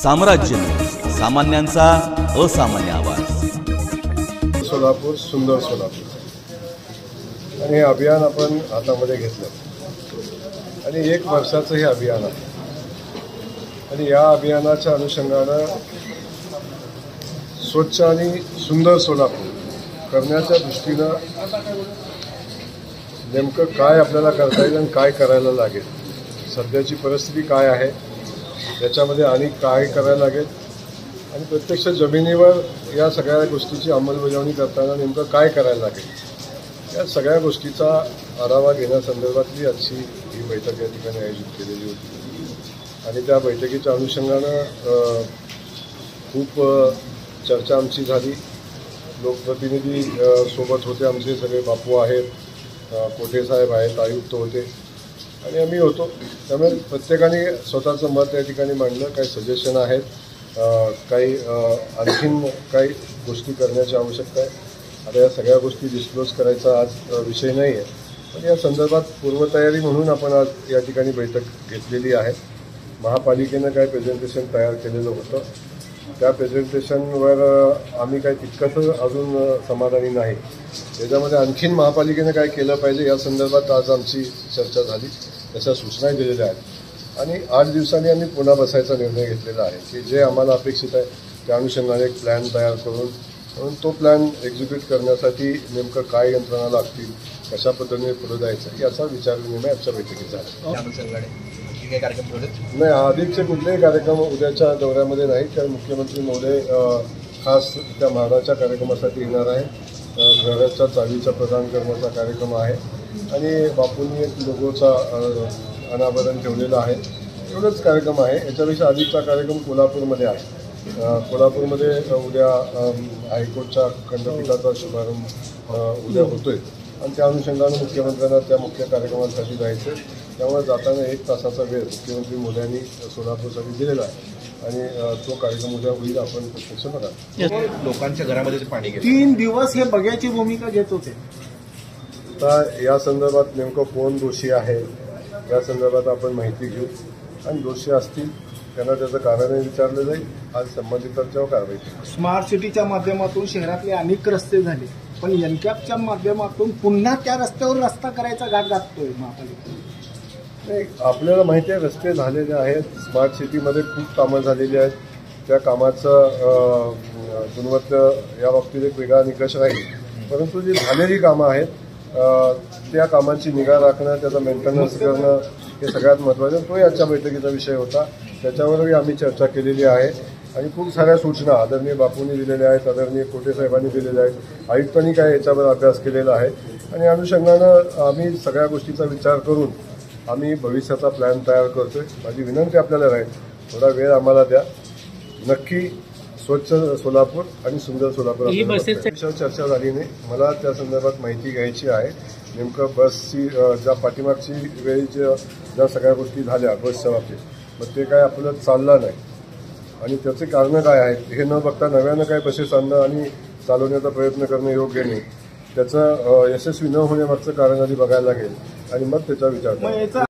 साम्राज्य, सामान्यांचा असामान्य आवाज. सोलापूर सुंदर सोलापूर आणि हे अभियान आपण हातामध्ये घेतलं आणि 1 वर्षाचं हे अभियान आहे आणि या अभियानाच्या अनुषंगानं स्वच्छ आणि सुंदर सोलापूर करण्याच्या दृष्टीनं नेमकं काय आपल्याला करता येईल आणि काय करायला लागेल, सध्याची परिस्थिती काय आहे याच्यामध्ये आणि काय करायला लागेल आणि प्रत्यक्ष जमिनीवर या सगळ्या गोष्टीची अंमलबजावणी करताना नेमकं काय करायला लागेल, या सगळ्या गोष्टीचा आढावा घेण्यासंदर्भातली आजची ही बैठक या ठिकाणी आयोजित केलेली होती आणि त्या बैठकीच्या अनुषंगानं खूप चर्चा आमची झाली. लोकप्रतिनिधी सोबत होते, आमचे सगळे बापू आहेत, कोटे साहेब आहेत, आयुक्त होते आणि आम्ही होतो. त्यामुळे प्रत्येकाने स्वतःचं मत या ठिकाणी मांडलं. काही सजेशन आहेत, काही आणखीन काही गोष्टी करण्याची आवश्यकता आहे. आता या सगळ्या गोष्टी डिस्क्लोज करायचा आज विषय नाही आहे, पण या संदर्भात पूर्वतयारी म्हणून आपण आज या ठिकाणी बैठक घेतलेली आहे. महापालिकेनं काही प्रेझेंटेशन तयार केलेलं होतं, त्या प्रेझेंटेशनवर आम्ही काही तितकंसं अजून समाधानी नाही. त्याच्यामध्ये आणखीन महापालिकेनं काय केलं पाहिजे या संदर्भात आज आमची चर्चा झाली, तशा सूचना दिलेल्या आहेत आणि 8 दिवसांनी आम्ही पुन्हा बसायचा निर्णय घेतलेला आहे की जे आम्हाला अपेक्षित आहे त्या अनुषंगाने एक प्लॅन तयार करून तो प्लॅन एक्झिक्यूट करण्यासाठी नेमकं काय यंत्रणा लागतील, कशा पद्धतीने पुढे जायचं याचा विचारविनिमय आजच्या बैठकीत झाला. नाही, अधिकचे कुठलेही कार्यक्रम उद्याच्या दौऱ्यामध्ये नाही, कारण मुख्यमंत्री महोदय खास त्या म्हाडाच्या कार्यक्रमासाठी येणार आहे. घराच्या चावीचा प्रदान करण्याचा कार्यक्रम आहे आणि बापूंनी एक लोगोचा अनावरण ठेवलेलं आहे. एवढंच कार्यक्रम आहे. याच्यापेक्षा अधिकचा कार्यक्रम कोल्हापूरमध्ये आहे. कोल्हापूरमध्ये उद्या हायकोर्टच्या खंडपीठाचा शुभारंभ उद्या होतोय आणि त्या अनुषंगानं मुख्यमंत्र्यांना त्या मुख्य कार्यक्रमासाठी जायचं. त्यामुळे जाताना 1 तासाचा वेळ मुख्यमंत्री मोदयांनी सोलापूरसाठी दिलेला आहे आणि तो कार्यक्रम उद्या होईल. आपण प्रत्यक्ष बघा. लोकांच्या घरामध्ये पाणी 3 दिवस हे बघ्याची भूमिका घेत होते. आता या संदर्भात नेमकं कोण दोषी आहे या संदर्भात आपण माहिती घेऊ आणि दोषी असतील त्यांना त्याचं कारणही विचारलं जाईल. आज संबंधितांच्यावर कारवाई. स्मार्ट सिटीच्या माध्यमातून शहरातले अनेक रस्ते झाले, पण एनकॅपच्या माध्यमातून पुन्हा त्या रस्त्यावर रस्ता करायचा घाट घाततोय महापालिका. नाही, आपल्याला माहिती आहे रस्ते झालेले आहेत. स्मार्ट सिटीमध्ये खूप कामं झालेली आहेत. त्या कामाचं गुणवत्ता या बाबतीत एक वेगळा निकष राहील, परंतु जी झालेली कामं आहेत त्या कामांची निगा राखणं, त्याचा मेंटेनन्स करणं हे सगळ्यात महत्त्वाचं. तो याच्या बैठकीचा विषय होता. त्याच्यावरही आम्ही चर्चा केलेली आहे आणि खूप साऱ्या सूचना आदरणीय बापूंनी दिलेल्या आहेत, आदरणीय कोटे साहेबांनी दिलेल्या आहेत, आयुक्तांनी काय याच्यावर अभ्यास केलेला आहे आणि अनुषंगानं आम्ही सगळ्या गोष्टीचा विचार करून आम्ही भविष्याचा प्लॅन तयार करतोय. माझी विनंती आपल्याला राहील, थोडा वेळ आम्हाला द्या. नक्की स्वच्छ सोलापूर आणि सुंदर सोलापूर चर्चा झाली नाही. मला त्या संदर्भात माहिती घ्यायची आहे. नेमकं बसची ज्या पाठीमागची वेळी ज्या सगळ्या गोष्टी झाल्या बसच्या बाबतीत, मग ते काय आपल्याला चाललं नाही आणि त्याचे कारणं काय आहेत हे न बघता नव्यानं काय बसेस आणणं आणि चालवण्याचा प्रयत्न करणं योग्य नाही. त्याचं यशस्वी न होण्यामागचं कारण आधी बघायला लागेल आणि मग त्याचा विचार